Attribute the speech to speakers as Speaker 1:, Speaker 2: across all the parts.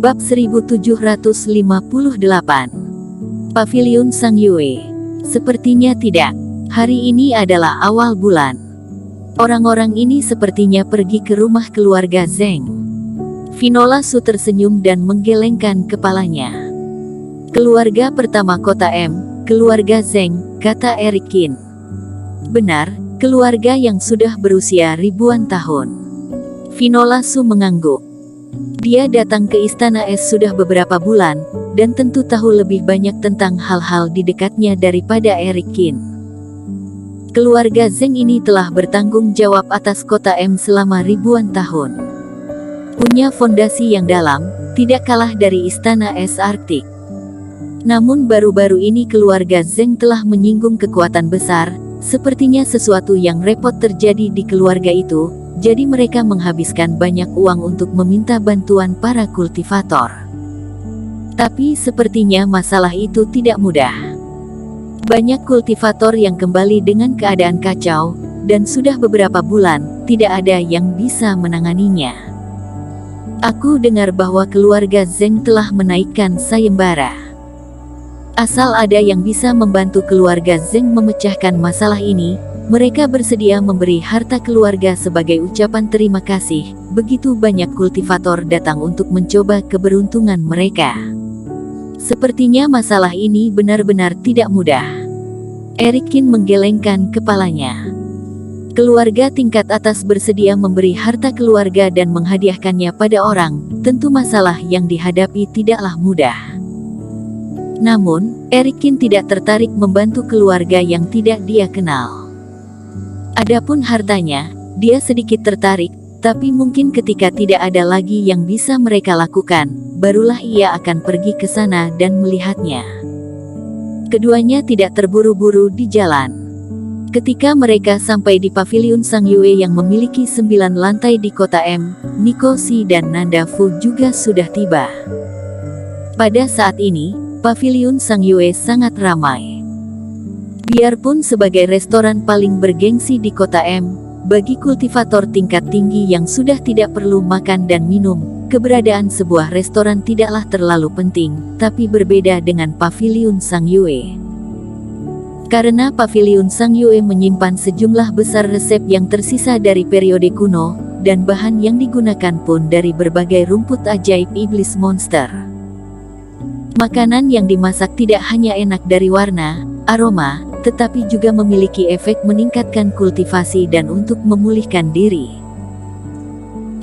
Speaker 1: Bab 1758. Paviliun Sang Yue. Sepertinya tidak. Hari ini adalah awal bulan. Orang-orang ini sepertinya pergi ke rumah keluarga Zeng. Finola Su tersenyum dan menggelengkan kepalanya. Keluarga pertama kota M, keluarga Zeng, kata Eric Qin. Benar, keluarga yang sudah berusia ribuan tahun. Finola Su mengangguk. Dia datang ke Istana Es sudah beberapa bulan, dan tentu tahu lebih banyak tentang hal-hal di dekatnya daripada Eric Qin. Keluarga Zeng ini telah bertanggung jawab atas kota M selama ribuan tahun. Punya fondasi yang dalam, tidak kalah dari Istana Es Arktik. Namun baru-baru ini keluarga Zeng telah menyinggung kekuatan besar, sepertinya sesuatu yang repot terjadi di keluarga itu. Jadi mereka menghabiskan banyak uang untuk meminta bantuan para kultivator. Tapi sepertinya masalah itu tidak mudah. Banyak kultivator yang kembali dengan keadaan kacau, dan sudah beberapa bulan, tidak ada yang bisa menanganinya. Aku dengar bahwa keluarga Zeng telah menaikkan sayembara. Asal ada yang bisa membantu keluarga Zeng memecahkan masalah ini, mereka bersedia memberi harta keluarga sebagai ucapan terima kasih. Begitu banyak kultivator datang untuk mencoba keberuntungan mereka. Sepertinya masalah ini benar-benar tidak mudah. Eric Qin menggelengkan kepalanya. Keluarga tingkat atas bersedia memberi harta keluarga dan menghadiahkannya pada orang. Tentu masalah yang dihadapi tidaklah mudah. Namun, Eric Qin tidak tertarik membantu keluarga yang tidak dia kenal. Adapun hartanya, dia sedikit tertarik, tapi mungkin ketika tidak ada lagi yang bisa mereka lakukan, barulah ia akan pergi ke sana dan melihatnya. Keduanya tidak terburu-buru di jalan. Ketika mereka sampai di Paviliun Sang Yue yang memiliki 9 lantai di kota M, Nico Si dan Nanda Fu juga sudah tiba. Pada saat ini, Paviliun Sang Yue sangat ramai. Biarpun sebagai restoran paling bergengsi di kota M, bagi kultivator tingkat tinggi yang sudah tidak perlu makan dan minum, keberadaan sebuah restoran tidaklah terlalu penting, tapi berbeda dengan Paviliun Sang Yue. Karena Paviliun Sang Yue menyimpan sejumlah besar resep yang tersisa dari periode kuno, dan bahan yang digunakan pun dari berbagai rumput ajaib iblis monster. Makanan yang dimasak tidak hanya enak dari warna, aroma, tetapi juga memiliki efek meningkatkan kultivasi dan untuk memulihkan diri.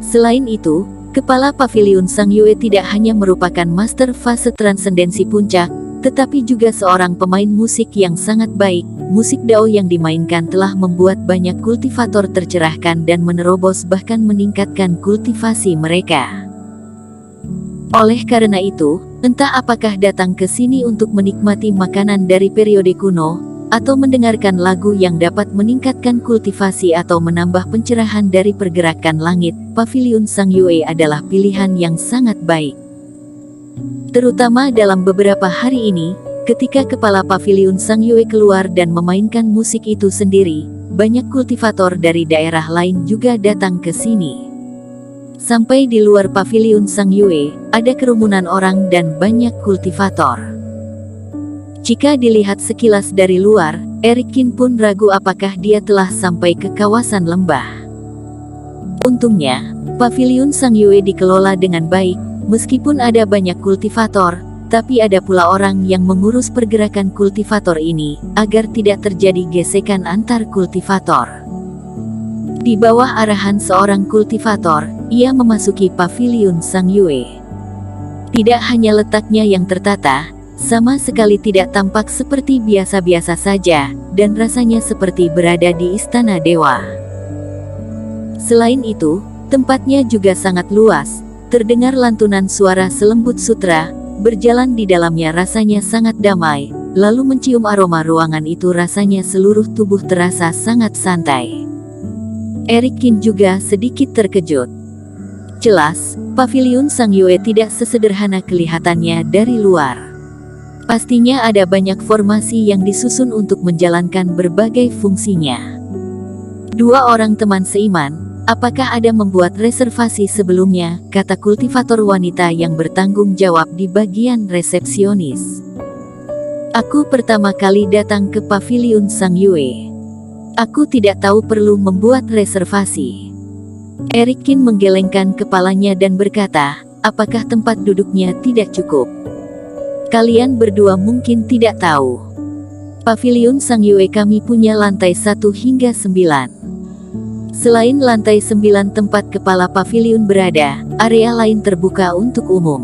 Speaker 1: Selain itu, kepala Paviliun Sang Yue tidak hanya merupakan master fase transendensi puncak, tetapi juga seorang pemain musik yang sangat baik. Musik Dao yang dimainkan telah membuat banyak kultivator tercerahkan dan menerobos bahkan meningkatkan kultivasi mereka. Oleh karena itu, entah apakah datang ke sini untuk menikmati makanan dari periode kuno, atau mendengarkan lagu yang dapat meningkatkan kultivasi atau menambah pencerahan dari pergerakan langit, Paviliun Sang Yue adalah pilihan yang sangat baik. Terutama dalam beberapa hari ini, ketika kepala Paviliun Sang Yue keluar dan memainkan musik itu sendiri, banyak kultivator dari daerah lain juga datang ke sini. Sampai di luar Paviliun Sang Yue, ada kerumunan orang dan banyak kultivator. Jika dilihat sekilas dari luar, Eric Qin pun ragu apakah dia telah sampai ke kawasan lembah. Untungnya, Paviliun Sang Yue dikelola dengan baik, meskipun ada banyak kultivator, tapi ada pula orang yang mengurus pergerakan kultivator ini, agar tidak terjadi gesekan antar kultivator. Di bawah arahan seorang kultivator, ia memasuki Paviliun Sang Yue. Tidak hanya letaknya yang tertata, sama sekali tidak tampak seperti biasa-biasa saja, dan rasanya seperti berada di istana dewa. Selain itu, tempatnya juga sangat luas, terdengar lantunan suara selembut sutra, berjalan di dalamnya rasanya sangat damai, lalu mencium aroma ruangan itu rasanya seluruh tubuh terasa sangat santai. Eric Qin juga sedikit terkejut. Jelas, Paviliun Sang Yue tidak sesederhana kelihatannya dari luar. Pastinya ada banyak formasi yang disusun untuk menjalankan berbagai fungsinya. Dua orang teman seiman, Apakah ada membuat reservasi sebelumnya, kata kultivator wanita yang bertanggung jawab di bagian resepsionis. Aku pertama kali datang ke paviliun Sang Yue. Aku tidak tahu perlu membuat reservasi. Eric Qin menggelengkan kepalanya dan berkata, apakah tempat duduknya tidak cukup? Kalian berdua mungkin tidak tahu. Paviliun Sang Yue kami punya lantai 1 hingga 9. Selain lantai 9 tempat kepala paviliun berada, area lain terbuka untuk umum.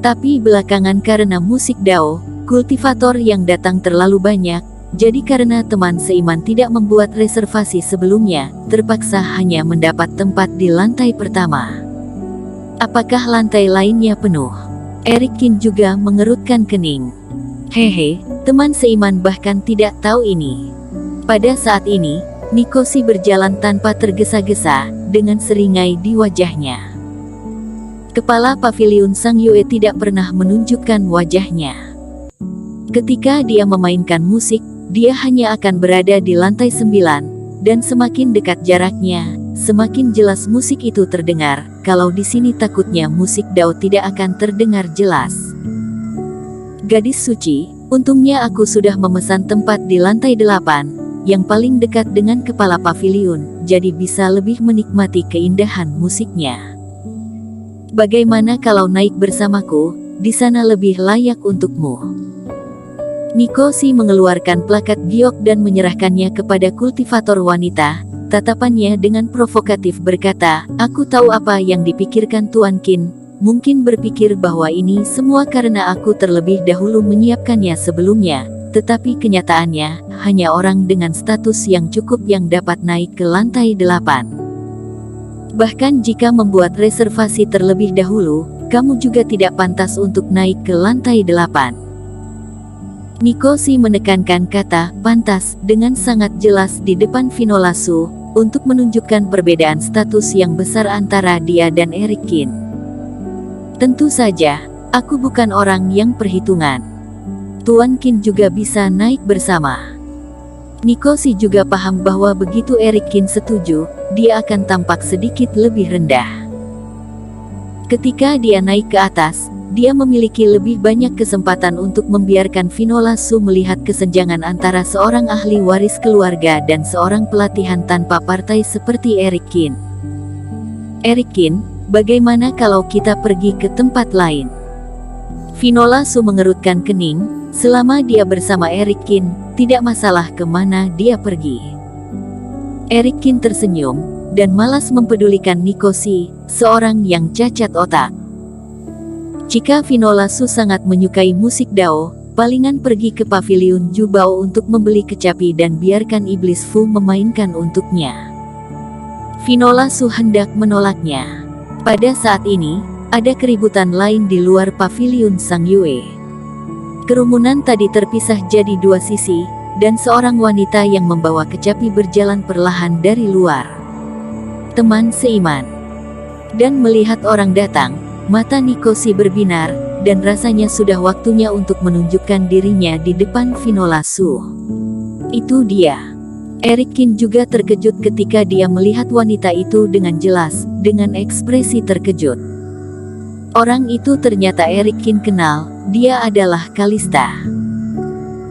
Speaker 1: Tapi belakangan karena musik Dao, kultivator yang datang terlalu banyak, jadi karena teman seiman tidak membuat reservasi sebelumnya, terpaksa hanya mendapat tempat di lantai pertama. Apakah lantai lainnya penuh? Eric Qin juga mengerutkan kening. Hehe, teman seiman bahkan tidak tahu ini. Pada saat ini, Nikoshi berjalan tanpa tergesa-gesa, dengan seringai di wajahnya. Kepala paviliun Sang Yue tidak pernah menunjukkan wajahnya. Ketika dia memainkan musik, dia hanya akan berada di lantai 9, dan semakin dekat jaraknya, semakin jelas musik itu terdengar. Kalau di sini takutnya musik Dao tidak akan terdengar jelas. Gadis suci, untungnya aku sudah memesan tempat di lantai 8, yang paling dekat dengan kepala paviliun, jadi bisa lebih menikmati keindahan musiknya. Bagaimana kalau naik bersamaku, di sana lebih layak untukmu. Nikoshi mengeluarkan plakat giok dan menyerahkannya kepada kultivator wanita. Tatapannya dengan provokatif berkata, aku tahu apa yang dipikirkan Tuan Qin, mungkin berpikir bahwa ini semua karena aku terlebih dahulu menyiapkannya sebelumnya. Tetapi kenyataannya, hanya orang dengan status yang cukup yang dapat naik ke lantai 8. Bahkan jika membuat reservasi terlebih dahulu, kamu juga tidak pantas untuk naik ke lantai 8. Nikoshi menekankan kata pantas dengan sangat jelas di depan Finolasu, untuk menunjukkan perbedaan status yang besar antara dia dan Eric Qin. Tentu saja, aku bukan orang yang perhitungan. Tuan Qin juga bisa naik bersama. Nikoshi juga paham bahwa begitu Eric Qin setuju, dia akan tampak sedikit lebih rendah. Ketika dia naik ke atas, dia memiliki lebih banyak kesempatan untuk membiarkan Finolasu melihat kesenjangan antara seorang ahli waris keluarga dan seorang pelatihan tanpa partai seperti Eric Qin. Eric Qin, bagaimana kalau kita pergi ke tempat lain? Finolasu mengerutkan kening. Selama dia bersama Eric Qin, tidak masalah kemana dia pergi. Eric Qin tersenyum, dan malas mempedulikan Nikoshi, seorang yang cacat otak. Jika Finolasu sangat menyukai musik Dao, palingan pergi ke paviliun Jubao untuk membeli kecapi dan biarkan Iblis Fu memainkan untuknya. Finolasu hendak menolaknya. Pada saat ini, ada keributan lain di luar paviliun Sang Yue. Kerumunan tadi terpisah jadi dua sisi, dan seorang wanita yang membawa kecapi berjalan perlahan dari luar. Teman seiman. Dan melihat orang datang, mata Nikoshi berbinar, dan rasanya sudah waktunya untuk menunjukkan dirinya di depan Finolasu. Itu dia. Eric Qin juga terkejut ketika dia melihat wanita itu dengan jelas, dengan ekspresi terkejut. Orang itu ternyata Eric Qin kenal. Dia adalah Kalista.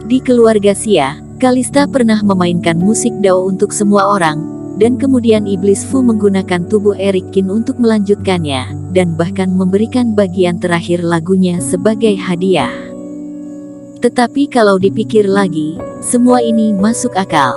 Speaker 1: Di keluarga Xia, Kalista pernah memainkan musik Dao untuk semua orang, dan kemudian Iblis Fu menggunakan tubuh Eric Qin untuk melanjutkannya, dan bahkan memberikan bagian terakhir lagunya sebagai hadiah. Tetapi kalau dipikir lagi, semua ini masuk akal.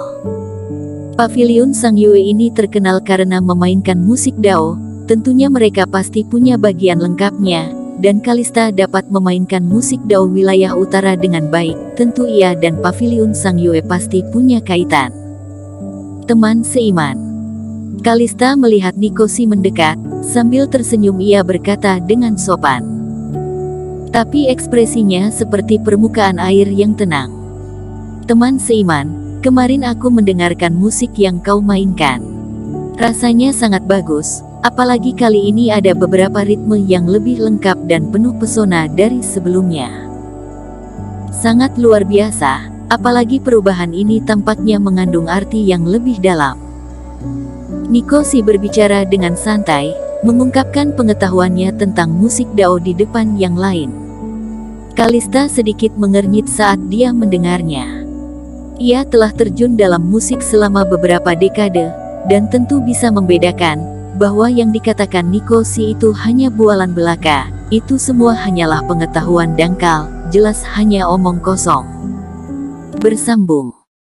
Speaker 1: Paviliun Sang Yue ini terkenal karena memainkan musik Dao, tentunya mereka pasti punya bagian lengkapnya. Dan Kalista dapat memainkan musik Dao wilayah utara dengan baik, tentu ia dan paviliun Sang Yue pasti punya kaitan. Teman seiman. Kalista melihat Nikoshi mendekat, sambil tersenyum ia berkata dengan sopan. Tapi ekspresinya seperti permukaan air yang tenang. Teman seiman, kemarin aku mendengarkan musik yang kau mainkan. Rasanya sangat bagus. Apalagi kali ini ada beberapa ritme yang lebih lengkap dan penuh pesona dari sebelumnya. Sangat luar biasa, apalagi perubahan ini tampaknya mengandung arti yang lebih dalam. Nikoshi berbicara dengan santai, mengungkapkan pengetahuannya tentang musik Dao di depan yang lain. Kalista sedikit mengernyit saat dia mendengarnya. Ia telah terjun dalam musik selama beberapa dekade, dan tentu bisa membedakan bahwa yang dikatakan Nikoshi itu hanya bualan belaka. Itu semua hanyalah pengetahuan dangkal, jelas hanya omong kosong. Bersambung.